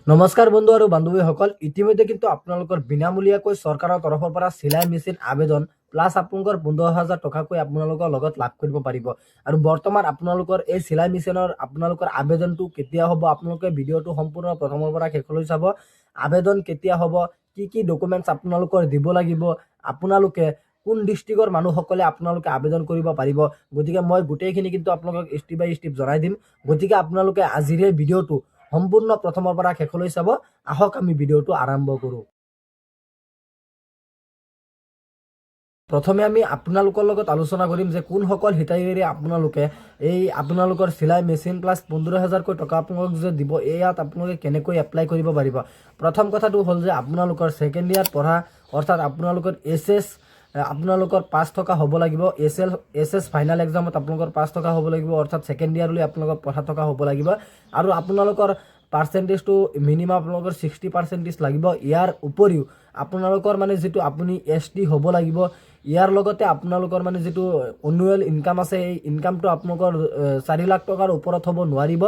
নমস্কাৰ বন্ধু আৰু বান্ধৱীসকল, ইতিমধ্যে কিন্তু আপোনালোকৰ বিনামূলীয়াকৈ চৰকাৰৰ তৰফৰ পৰা চিলাই মেচিন আবেদন প্লাছ আপোনালোকৰ 15,000 টকাকৈ আপোনালোকৰ লগত লাভ কৰিব পাৰিব। আৰু বৰ্তমান আপোনালোকৰ এই চিলাই মেচিনৰ আপোনালোকৰ আবেদনটো কেতিয়া হ'ব, আপোনালোকে ভিডিঅ'টো সম্পূৰ্ণ প্ৰথমৰ পৰা শেষলৈ চাব। আবেদন কেতিয়া হ'ব, কি ডকুমেণ্টছ আপোনালোকৰ দিব লাগিব, আপোনালোকে কোন ডিষ্ট্ৰিক্টৰ মানুহসকলে আপোনালোকে আবেদন কৰিব পাৰিব, গতিকে মই গোটেইখিনি কিন্তু আপোনালোকক ষ্টেপ বাই ষ্টেপ জনাই দিম। গতিকে আপোনালোকে আজিৰ এই ভিডিঅ'টো সম্পূৰ্ণ প্ৰথমৰ পৰা শেষলৈ চাব। আহক আমি ভিডিঅ'টো আৰম্ভ কৰোঁ। প্ৰথমে আমি আপোনালোকৰ লগত আলোচনা কৰিম যে কোনসকল হিতাধিকাৰী আপোনালোকে এই আপোনালোকৰ চিলাই মেচিন প্লাছ 15,000কৈ টকা আপোনালোক যে দিব, ইয়াত আপোনালোকে কেনেকৈ এপ্লাই কৰিব পাৰিব। প্ৰথম কথাটো হ'ল যে আপোনালোকৰ ছেকেণ্ড ইয়াৰ পঢ়া, অৰ্থাৎ আপোনালোকৰ SS আপোনালোকৰ 5 টকা হ'ব লাগিব। SS ফাইনেল এক্সামত আপোনালোকৰ 5 টকা হ'ব লাগিব, অৰ্থাৎ ছেকেণ্ড ইয়াৰলৈ আপোনালোকৰ পঢ়া টকা হ'ব লাগিব। আৰু আপোনালোকৰ পাৰ্চেণ্টেজটো মিনিমাম আপোনালোকৰ 60% লাগিব। ইয়াৰ উপৰিও আপোনালোকৰ মানে যিটো আপুনি ST হ'ব লাগিব, ইয়াৰ লগতে আপোনালোকৰ মানে যিটো এনুৱেল ইনকাম আছে, এই ইনকামটো আপোনালোকৰ 4 লাখ টকাৰ ওপৰত হ'ব নোৱাৰিব।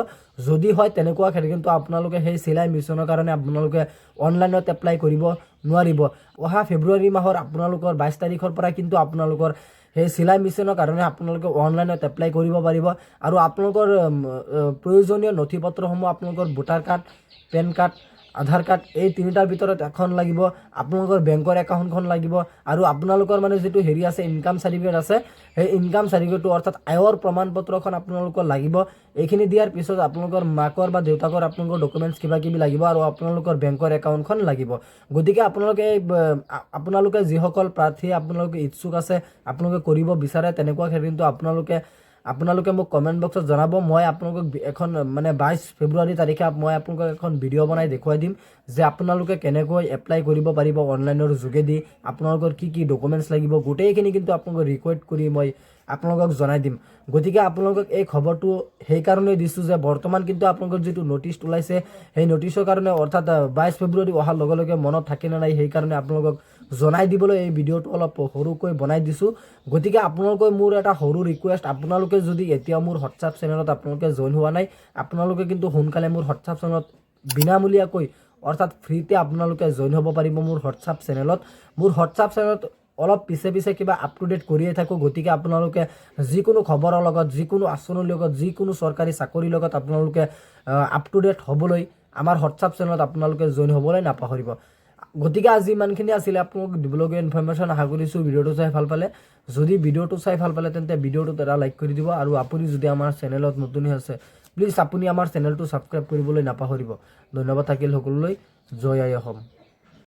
যদি হয় তেনেকুৱা ক্ষেত্ৰত কিন্তু আপোনালোকে সেই চিলাই মেচিনৰ কাৰণে আপোনালোকে অনলাইনত এপ্লাই কৰিব নোৱাৰিব। অহা ফেব্ৰুৱাৰী মাহৰ আপোনালোকৰ 22 তাৰিখৰ পৰা কিন্তু আপোনালোকৰ সেই চিলাই মেচিনৰ কাৰণে আপোনালোকে অনলাইনত এপ্লাই কৰিব পাৰিব। আৰু আপোনালোকৰ প্ৰয়োজনীয় নথি পত্ৰসমূহ আপোনালোকৰ ভোটাৰ কাৰ্ড, পেন কাৰ্ড, আধাৰ কাৰ্ড, এই তিনিটাৰ ভিতৰত এখন লাগিব। আপোনালোকৰ বেংকৰ একাউণ্টখন লাগিব। আৰু আপোনালোকৰ মানে যিটো হেৰি আছে, ইনকাম চাৰ্টিফিকেট আছে, সেই ইনকাম চাৰ্টিফিকেটটো অৰ্থাৎ আয়ৰ প্ৰমাণ পত্ৰখন আপোনালোকৰ লাগিব। এইখিনি দিয়াৰ পিছত আপোনালোকৰ মাকৰ বা দেউতাকৰ আপোনালোকৰ ডকুমেণ্টছ কিবাকিবি লাগিব, আৰু আপোনালোকৰ বেংকৰ একাউণ্টখন লাগিব। গতিকে আপোনালোকে যিসকল প্ৰাৰ্থী আপোনালোকে ইচ্ছুক আছে, আপোনালোকে কৰিব বিচাৰে, তেনেকুৱা ক্ষেত্ৰত কিন্তু আপোনালোকে মোক কমেণ্ট বক্সত জনাব। মই আপোনালোকক এখন মানে 22 ফেব্ৰুৱাৰী তাৰিখে মই আপোনালোকক এখন ভিডিঅ' বনাই দেখুৱাই দিম যে আপোনালোকে কেনেকৈ এপ্লাই কৰিব পাৰিব অনলাইনৰ যোগেদি, আপোনালোকৰ কি ডকুমেণ্টছ লাগিব, গোটেইখিনি কিন্তু আপোনালোকক ৰিকুৱেষ্ট কৰি মই আপোনালোকক জনাই দিম। গতিকে আপোনালোকক এই খবৰটো সেইকাৰণে দিছোঁ যে বৰ্তমান কিন্তু আপোনালোকৰ যিটো নটিচ ওলাইছে, সেই নটিচৰ কাৰণে অৰ্থাৎ 22 ফেব্ৰুৱাৰী অহাৰ লগে লগে মনত থাকে নে নাই, সেইকাৰণে আপোনালোকক জনাই দিবলৈ এই ভিডিঅ'টো অলপ সৰুকৈ বনাই দিছোঁ। গতিকে আপোনালোকে মোৰ এটা সৰু ৰিকুৱেষ্ট, আপোনালোকে যদি এতিয়া মোৰ হোৱাটছআপ চেনেলত আপোনালোকে জইন হোৱা নাই, আপোনালোকে কিন্তু সোনকালে মোৰ হোৱাটছআপ চেনেলত বিনামূলীয়াকৈ অৰ্থাৎ ফ্ৰীতে আপোনালোকে জইন হ'ব পাৰিব মোৰ হোৱাটছআপ চেনেলত। মোৰ হোৱাটছআপ চেনেলত অলপ পিছে কিবা আপ টু ডেট কৰিয়ে থাকোঁ। গতিকে আপোনালোকে যিকোনো খবৰৰ লগত, যিকোনো আঁচনিৰ লগত, যিকোনো চৰকাৰী চাকৰিৰ লগত আপোনালোকে আপ টু ডেট হ'বলৈ আমাৰ হোৱাটছআপ চেনেলত আপোনালোকে জইন হ'বলৈ নাপাহৰিব। গতিকে আজি ইমানখিনি আছিলে আপোনালোকক দিবলগীয়া ইনফৰমেশ্যন। আশা কৰিছোঁ ভিডিঅ'টো চাই ভাল পালে। যদি ভিডিঅ'টো চাই ভাল পালে তেন্তে ভিডিঅ'টোত এটা লাইক কৰি দিব। আৰু আপুনি যদি আমাৰ চেনেলত নতুন আছে, প্লিজ আপুনি আমাৰ চেনেলটো ছাবস্ক্ৰাইব কৰিবলৈ নাপাহৰিব। ধন্যবাদ থাকিল সকলোলৈ। জয় আই অসম।